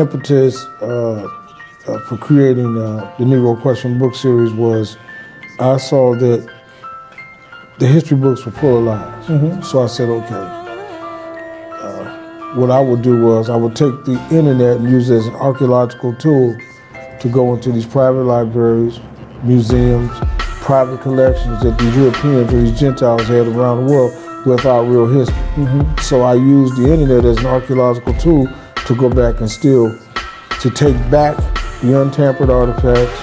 impetus for creating the Negro Question book series was I saw that the history books were full of lies. So I said, okay. What I would do was I would take the internet and use it as an archaeological tool to go into these private libraries, museums, private collections that these Europeans or these Gentiles had around the world without real history. So I used the internet as an archaeological tool to go back and to take back the untampered artifacts,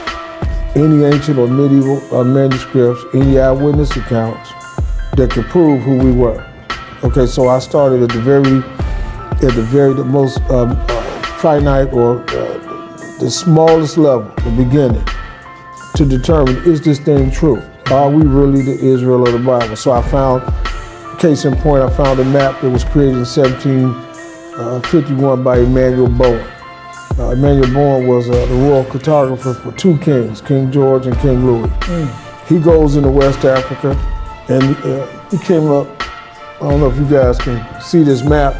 any ancient or medieval manuscripts, any eyewitness accounts that could prove who we were. Okay, so I started at the most finite or the smallest level, the beginning, to determine, is this thing true? Are we really the Israel of the Bible? So I found, case in point, I found a map that was created in 1751 by Emmanuel Bowen. Emmanuel Bowen was the royal cartographer for two kings, King George and King Louis. He goes into West Africa and he came up, I don't know if you guys can see this map,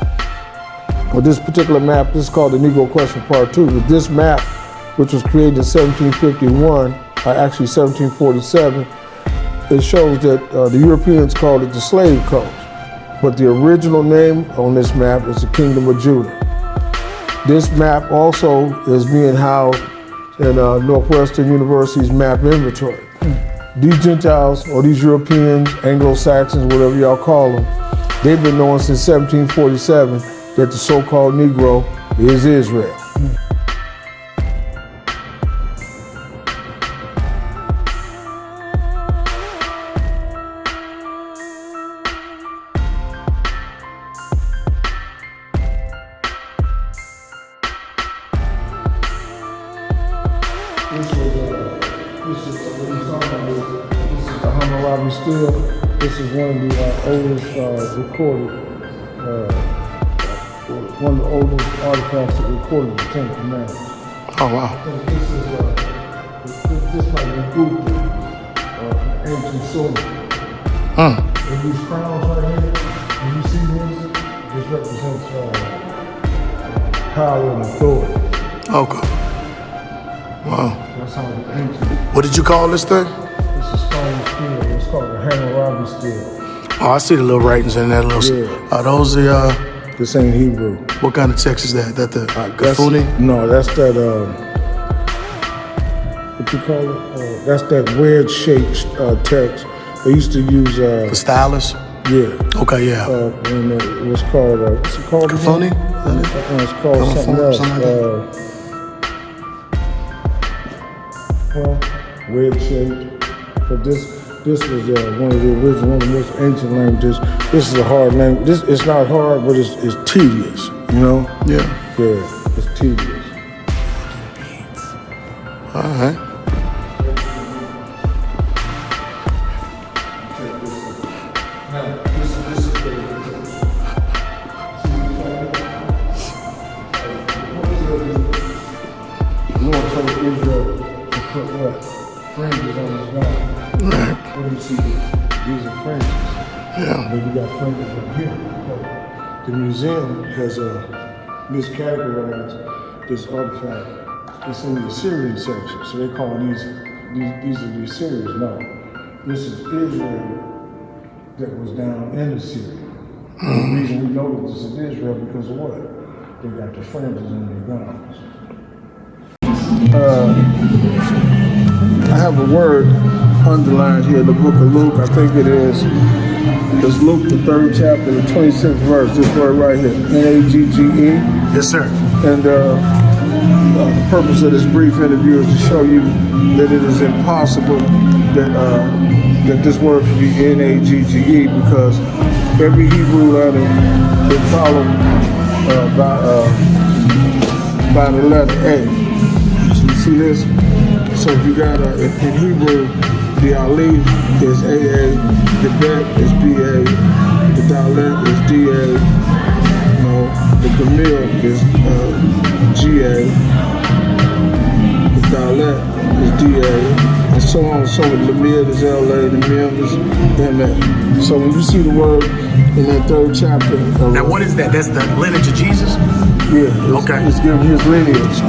but this particular map, this is called the Negro Question Part 2, but this map, which was created in 1751, actually 1747, it shows that the Europeans called it the Slave Coast, but the original name on this map is the Kingdom of Judah. This map also is being housed in Northwestern University's map inventory. These Gentiles, or these Europeans, Anglo-Saxons, whatever y'all call them, they've been knowing since 1747 that the so-called Negro is Israel. This is the Hammurabi stele. This is one of the oldest recorded, one of the oldest artifacts that recorded the Ten Commandments. Oh wow! I think this might be Gupta, ancient Sumer. And these crowns right here, when you see this represents power and authority. Okay. Wow. That's how the ancient. What did you call this thing? This is stone stele. It's called a Hammurabi stele. Oh, I see the little writings in that little. Yeah. Are those the? This ain't Hebrew. What kind of text is that? That the F.O.P.E? No, that's that. What you call it? That's that wedge-shaped text. They used to use. The stylus. Yeah. Okay. Yeah. And it was called. What's it called? F.O.P.E? It's called something else. Wedge-shaped. But this was one of the original, one of the most ancient languages. This is a hard language. It's not hard, but it's tedious. You know? Yeah. Yeah. It's tedious. All right. Fringes on his gown. What do you see? These are fringes. Yeah. But you got fringes up here. The museum has miscategorized this artifact. It's in the Assyrian section, so they call these are the Assyrians. No, this is Israel that was down in Assyria. The reason we know that this is Israel because of what? They got the fringes on their gowns. I have a word underlined here in the book of Luke. I think it's Luke, the 3rd chapter, the 26th verse. This word right here, N-E-G-G-E. Yes, sir. And the purpose of this brief interview is to show you that it is impossible that this word could be N-A-G-G-E because every Hebrew letter is followed by the letter A. So you see this? So if you got in Hebrew, the Alif is AA, the Bet is BA, the Dalet is DA, the Gamil is GA, the Dalet is DA, and so on and so on. The Lamid is LA, the Mim is MA. So when you see the word in that 3rd chapter. Now, what is that? That's the lineage of Jesus? Yeah, it's giving his lineage.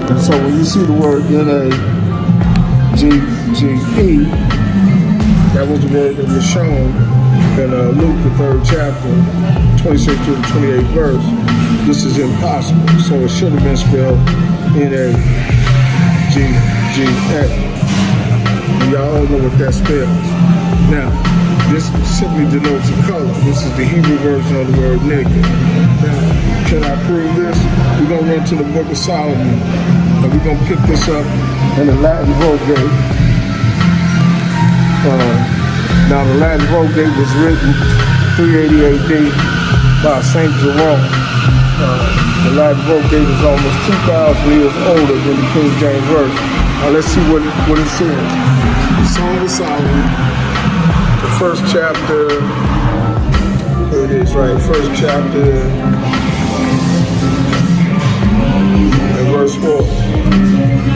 And so when you see the word NEGGE, that was the word that was shown in Luke, the 3rd chapter, 26 to the 28th verse. This is impossible. So it should have been spelled NEGGE. And y'all all know what that spells. Now, this simply denotes a color. This is the Hebrew version of the word nigger. Now, can I prove this? We're going to run to the Book of Solomon, and we're going to pick this up in the Latin Vulgate. Now, the Latin Vulgate was written 380 AD by St. Jerome. The Latin Vulgate is almost 2,000 years older than the King James Version. Now, let's see what it says. The Song of Solomon, the 1st chapter, here it is, right? 1st chapter, and verse 4.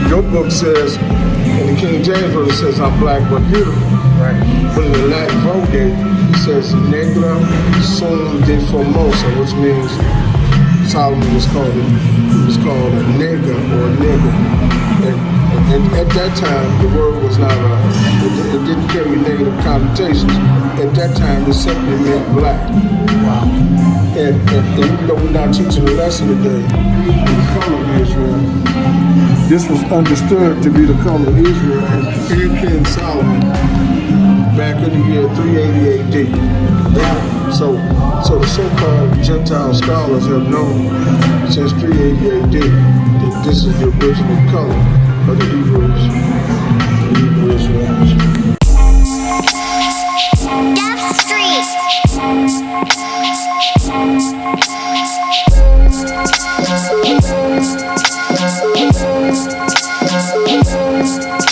Your book says, in the King James Version, it says, I'm black but beautiful. Right. But in the Latin Vulgate, it says, NEGRO sum de formosa, which means Solomon was called a nigger or a nigger. And at that time, the word was not, it didn't carry negative connotations. At that time, it simply meant black. Wow. And even though we're not teaching a lesson today, the color of Israel, this was understood to be the color of Israel and King Solomon back in the year 380 AD. So the so-called Gentile scholars have known since 380 AD that this is the original color of the Hebrew Israelites. Street.